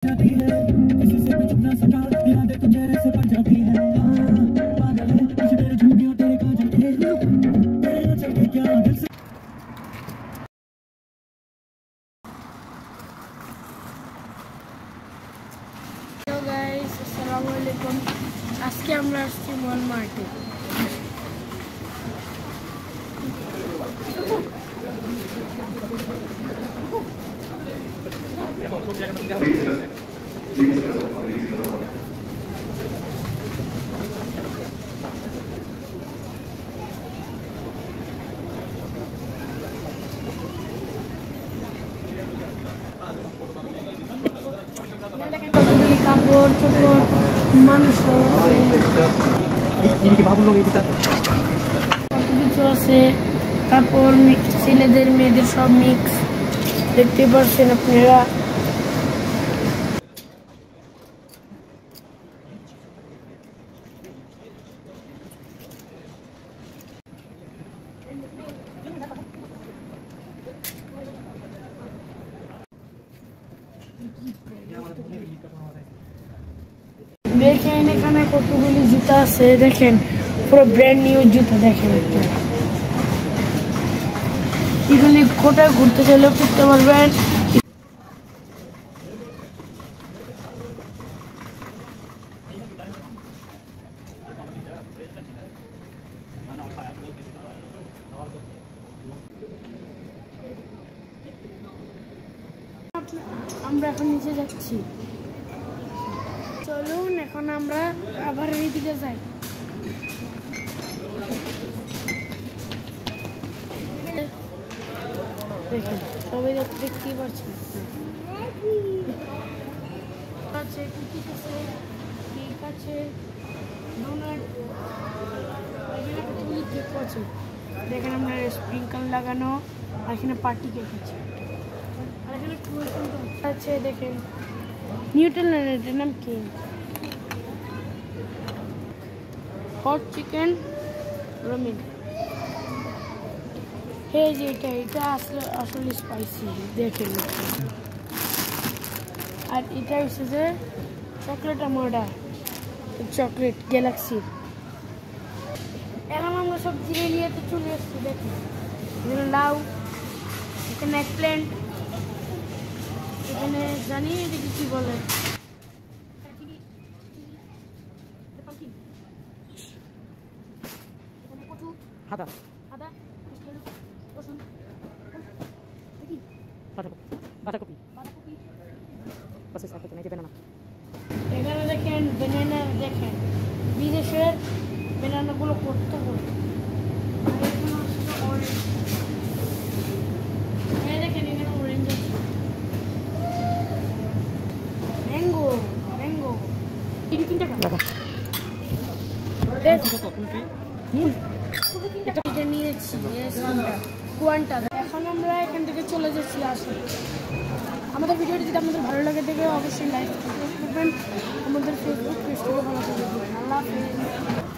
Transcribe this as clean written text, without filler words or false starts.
जाती है किसी से भी छुप ना सका इरादे तो चेहरे से पड़ जाती है पागल है कुछ तेरे झुमके और तेरे काजल के तेरे आंचल के क्या दिल से हेलो गाइस আসসালামু আলাইকুম আজকে আমরা আসছি ওয়ালমার্টে কাপড় চোপড় মানুষ কিছু আছে কাপড় মিক্স ছেলেদের মেয়েদের সব মিক্স দেখতে পাচ্ছেন আপনারা দেখেন এখানে কতগুলি জুতা আছে দেখেন পুরো ব্র্যান্ড নিউ জুতা দেখেন এখানে কোথায় ঘুরতে চাইলেও ফিরতে পারবেন আমরা এখন নিচে যাচ্ছি চলুন এখন আমরা আবার এইদিকে যাই দেখুন সবাই দেখতেই পাচ্ছেন আছে কুকিজ আছে কেক আছে ডোনাট কেক আছে দেখেন আমরা স্প্রিঙ্কল লাগানো আর এখানে পার্টি কেক আছে আর এখানে আছে দেখেন নিউটেলার নাম কি হট চিকেন রোমিন এই যে এটা আসলে স্পাইসি দেখেন আর এটা হচ্ছে যে চকলেট আমোডা চকলেট গ্যালাক্সি এখন আমরা সব জিরে নিয়ে তো চলে এসেছি দেখেন এখানে লাউ এখানে এগপ্ল্যান্ট এখানে জানি এদিকে কি বলে আদা আদা রসুন বাঁধাকপি বাস সাথে নাই যে বেনানা এখানে দেখেন বেনানা দেখেন বিদেশের বেনানাগুলো কত বড় দেখেন এখানে অরেঞ্জ আছে ম্যাঙ্গো ম্যাঙ্গো 3 টাকা এটা নিয়েছি কোয়ান্টা এখন আমরা এখান থেকে চলে যাচ্ছি আসলে আমাদের ভিডিওটি যদি আপনাদের ভালো লাগে দেখে অবশ্যই লাইক করবেন আমাদের ফেসবুক পেজটিকে ফলো করে দেবেন আল্লাহ হাফেজ